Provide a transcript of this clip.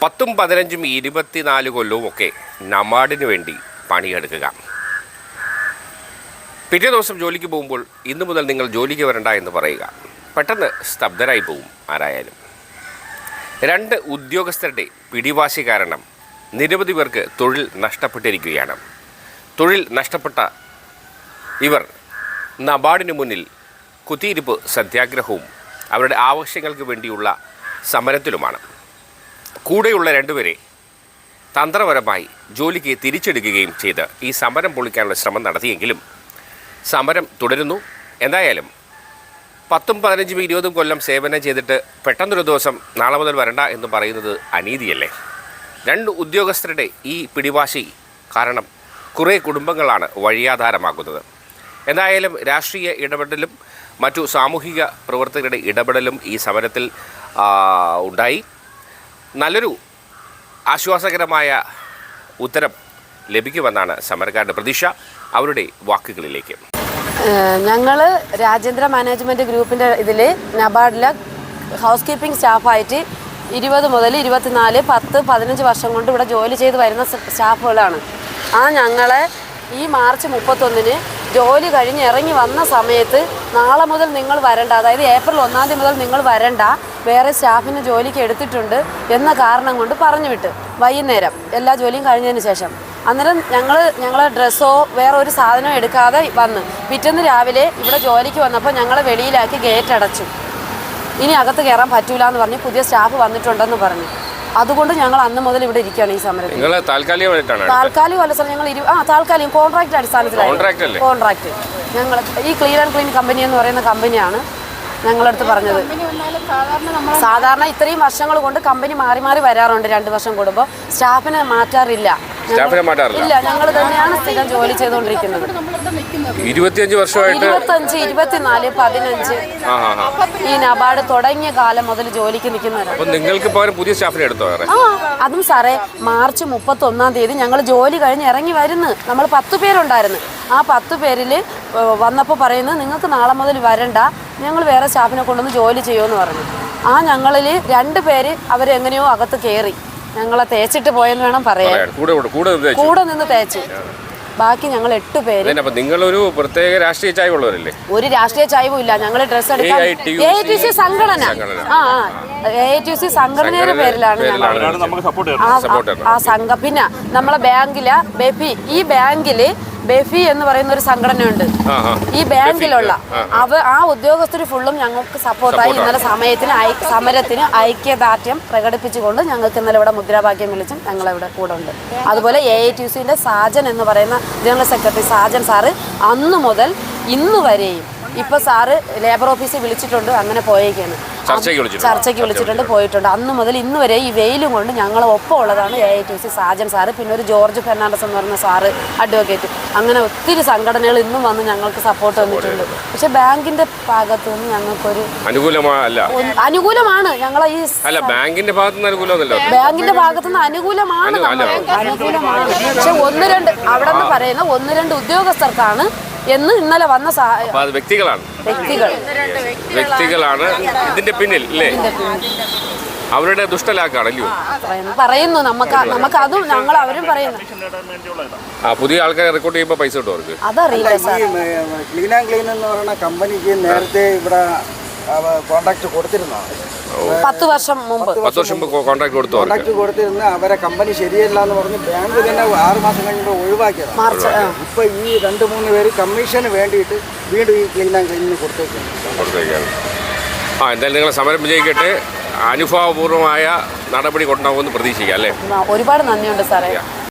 10ഉം 15ഉം 24 കൊല്ലവും ഒക്കെ നബാർഡിന് വേണ്ടി പണിയെടുക്കുക. പിറ്റേ ദിവസം ജോലിക്ക് പോകുമ്പോൾ ഇന്നു മുതൽ നിങ്ങൾ ജോലിക്ക് വരണ്ട എന്ന് പറയുക. പെട്ടെന്ന് സ്തബ്ധരായി പോകും ആരായാലും. 2 ഉദ്യോഗസ്ഥരുടെ പിടിവാശി കാരണം നിരവധി പേർക്ക് തൊഴിൽ നഷ്ടപ്പെട്ടിരിക്കുകയാണ്. തൊഴിൽ നഷ്ടപ്പെട്ട ഇവർ നബാർഡിന് മുന്നിൽ കുത്തിയിരിപ്പ് സത്യാഗ്രഹവും അവരുടെ ആവശ്യങ്ങൾക്ക് വേണ്ടിയുള്ള സമരത്തിലുമാണ്. കൂടെയുള്ള 2 പേരെ തന്ത്രപരമായി ജോലിക്ക് തിരിച്ചെടുക്കുകയും ചെയ്ത് ഈ സമരം പൊളിക്കാനുള്ള ശ്രമം നടത്തിയെങ്കിലും സമരം തുടരുന്നു. എന്തായാലും 10ഉം 15ഉം 20ഉം കൊല്ലം സേവനം ചെയ്തിട്ട് പെട്ടെന്നൊരു ദിവസം നാളെ മുതൽ വരണ്ട എന്ന് പറയുന്നത് അനീതിയല്ലേ? 2 ഉദ്യോഗസ്ഥരുടെ ഈ പിടിവാശി കാരണം കുറേ കുടുംബങ്ങളാണ് വഴിയാധാരമാക്കുന്നത്. എന്തായാലും രാഷ്ട്രീയ ഇടപെടലും മറ്റു സാമൂഹിക പ്രവർത്തകരുടെ ഇടപെടലും ഈ സമരത്തിൽ ഉണ്ടായി. നല്ലൊരു ആശ്വാസകരമായ ഉത്തരം ലഭിക്കുമെന്നാണ് സമരക്കാരുടെ പ്രതീക്ഷ. അവരുടെ വാക്കുകളിലേക്ക്. ഞങ്ങൾ രാജ്യാന്തര മാനേജ്മെൻറ്റ് ഗ്രൂപ്പിൻ്റെ ഇതിൽ നബാർഡിലെ ഹൗസ് കീപ്പിംഗ് സ്റ്റാഫായിട്ട് 20 മുതൽ 24, 10, 15 വർഷം കൊണ്ട് ഇവിടെ ജോലി ചെയ്ത് വരുന്ന സ്റ്റാഫുകളാണ്. ഞങ്ങളെ ഈ മാർച്ച് 31-ന് ജോലി കഴിഞ്ഞ് ഇറങ്ങി വന്ന സമയത്ത് നാളെ മുതൽ നിങ്ങൾ വരണ്ട, അതായത് ഏപ്രിൽ 1-ാം തീയതി മുതൽ നിങ്ങൾ വരണ്ട, വേറെ സ്റ്റാഫിന് ജോലിക്ക് എടുത്തിട്ടുണ്ട് എന്ന കാരണം കൊണ്ട് പറഞ്ഞു വിട്ട് വൈകുന്നേരം എല്ലാ ജോലിയും കഴിഞ്ഞതിന് ശേഷം. അന്നേരം ഞങ്ങളെ ഡ്രസ്സോ വേറെ ഒരു സാധനമോ എടുക്കാതെ വന്ന് പിറ്റേന്ന് രാവിലെ ഇവിടെ ജോലിക്ക് വന്നപ്പോൾ ഞങ്ങളെ വെളിയിലാക്കി ഗേറ്റ് അടച്ചു. ഇനി അകത്ത് കയറാൻ പറ്റൂല എന്ന് പറഞ്ഞ് പുതിയ സ്റ്റാഫ് വന്നിട്ടുണ്ടെന്ന് പറഞ്ഞു. അതുകൊണ്ട് ഞങ്ങൾ അന്ന് മുതൽ ഇവിടെ ഇരിക്കുകയാണ് ഈ സമരത്തിൽ. താൽക്കാലികമല്ല സാർ, ഞങ്ങൾ താൽക്കാലികം കോൺട്രാക്ട് അടിസ്ഥാനത്തിലാണ്. കോൺട്രാക്ട് ഞങ്ങൾ ഈ ക്ലീൻ ആൻഡ് ക്ലീൻ കമ്പനി എന്ന് പറയുന്ന കമ്പനിയാണ് ഞങ്ങളടുത്ത് പറഞ്ഞത്. സാധാരണ ഇത്രയും വർഷങ്ങൾ കൊണ്ട് കമ്പനി മാറി മാറി വരാറുണ്ട്. 2 വർഷം കൂടുമ്പോൾ സ്റ്റാഫിനെ മാറ്റാറില്ല. ഇല്ല, ഞങ്ങൾ തന്നെയാണ് സ്ഥിരം ജോലി ചെയ്തുകൊണ്ടിരിക്കുന്നത്. 25 വർഷമായിട്ട് 25, 24, 15 ഈ നബാർഡ് തുടങ്ങിയ കാലം മുതൽ ജോലിക്ക് നിൽക്കുന്നവരാണ്. പുതിയ സ്റ്റാഫിനെ എടുത്തോ? അതും സാറേ, മാർച്ച് 31-ാം തീയതി ഞങ്ങൾ ജോലി കഴിഞ്ഞ് ഇറങ്ങി വരുന്നു. നമ്മൾ 10 പേരുണ്ടായിരുന്നു. ആ 10 പേരിൽ വന്നപ്പോൾ പറയുന്നത് നിങ്ങൾക്ക് നാളെ മുതൽ വരണ്ട, ഞങ്ങൾ വേറെ സ്റ്റാഫിനെ കൊണ്ടുവന്ന് ജോലി ചെയ്യുമെന്ന് പറഞ്ഞു. ഞങ്ങളിൽ 2 പേര് അവരെങ്ങനെയോ അകത്ത് കയറി ഞങ്ങളെ തേച്ചിട്ട് പോയെന്ന് വേണം പറയാൻ. കൂടെ നിന്ന് തേച്ച്. ബാക്കി ഞങ്ങൾ 8 പേര്. നിങ്ങളൊരു പ്രത്യേക രാഷ്ട്രീയ ചായ്വുള്ളവരല്ലേ? ഒരു രാഷ്ട്രീയ ചായ്വും ഇല്ല. ഞങ്ങൾ ഡ്രസ്സ് എടുക്കാൻ AITUC സംഘടന AITUC സംഘടനയുടെ പേരിലാണ് ആ സംഘം. പിന്നെ നമ്മളെ ബാങ്കിലെ ബെഫി, ഈ ബാങ്കില് ബെഫി എന്ന് പറയുന്ന ഒരു സംഘടനയുണ്ട്. ഈ ബാങ്കിലുള്ള ആ ഉദ്യോഗസ്ഥർ ഫുള്ളും ഞങ്ങൾക്ക് സപ്പോർട്ടായി ഇന്നലെ സമരത്തിന് ഐക്യദാർഢ്യം പ്രകടിപ്പിച്ചുകൊണ്ട് ഞങ്ങൾക്ക് ഇന്നലെ ഇവിടെ മുദ്രാവാക്യം വിളിച്ചും ഞങ്ങളിവിടെ കൂടെ ഉണ്ട്. അതുപോലെ AITUCന്റെ സാജൻ എന്ന് പറയുന്ന ജനറൽ സെക്രട്ടറി സാജൻ സാറ് അന്ന് മുതൽ ഇന്ന് വരെയും ഇപ്പൊ സാറ് ലേബർ ഓഫീസിൽ വിളിച്ചിട്ടുണ്ട്, അങ്ങനെ പോയേക്കാണ്. ചർച്ചയ്ക്ക് വിളിച്ചിട്ടുണ്ട്, പോയിട്ടുണ്ട്. അന്ന് മുതൽ ഇന്ന് വരെ ഈ വെയിലും കൊണ്ട് ഞങ്ങൾ ഒപ്പം ഉള്ളതാണ് AITUC സാജൻ സാറ്, പിന്നെ ഒരു ജോർജ് ഫെർണാണ്ടസ് എന്ന് പറയുന്ന സാറ്, അഡ്വക്കേറ്റ്. അങ്ങനെ ഒത്തിരി സംഘടനകൾ ഇന്നും വന്ന് ഞങ്ങൾക്ക് സപ്പോർട്ട് തന്നിട്ടുണ്ട്. പക്ഷെ ബാങ്കിന്റെ ഭാഗത്തു നിന്ന് ഞങ്ങൾക്കൊരു അനുകൂലമാണ്. ഞങ്ങളെ ഈ ബാങ്കിന്റെ ഭാഗത്തു നിന്ന് അനുകൂലമാണ്. പക്ഷെ 1-2 അവിടെ നിന്ന് പറയുന്ന 1-2 ഉദ്യോഗസ്ഥർക്കാണ് എന്ന് ഇന്നലെ വന്ന വ്യക്തികളാണ് ഇതിന്റെ പിന്നിൽ അല്ലേ? അവരുടെ ദുഷ്ടലാക്കാണല്ലോ പറയുന്നു. നമുക്ക് അതും ഞങ്ങൾ അവരും പറയുന്നു. പുതിയ ആൾക്കാരെ റിക്രൂട്ട് ചെയ്യുമ്പോൾ പൈസ കിട്ടും അവർക്ക്? അതറിയില്ല സാർ. ക്ലീൻ ആൻഡ് ക്ലീൻ എന്ന് പറയുന്ന കമ്പനിക്ക് നേരത്തെ ഇവിടെ കോൺട്രാക്ട് കൊടുത്തിരുന്നതാണ്. 10 വർഷം മുമ്പ് കോൺട്രാക്ട് കൊടുത്തിരുന്ന അവരെ കമ്പനി ശരിയല്ല എന്ന് പറഞ്ഞ് ബാങ്ക് തന്നെ 6 മാസം കഴിഞ്ഞപ്പോൾ ഒഴിവാക്കിയതാണ്. ഇപ്പൊ ഈ 2-3 പേര് കമ്മീഷന് വേണ്ടിയിട്ട് വീണ്ടും ഈ ക്ലീൻ ആൻഡ് ക്ലീനിന് കൊടുത്തേക്കാണ്. എന്തായാലും നിങ്ങൾ സമരം വിജയിക്കട്ടെ. അനുഭാവപൂർവമായ നടപടി കൊണ്ടുപോകുമെന്ന് പ്രതീക്ഷിക്കാം അല്ലേ? ഒരുപാട് നന്ദിയുണ്ട് സാറേ.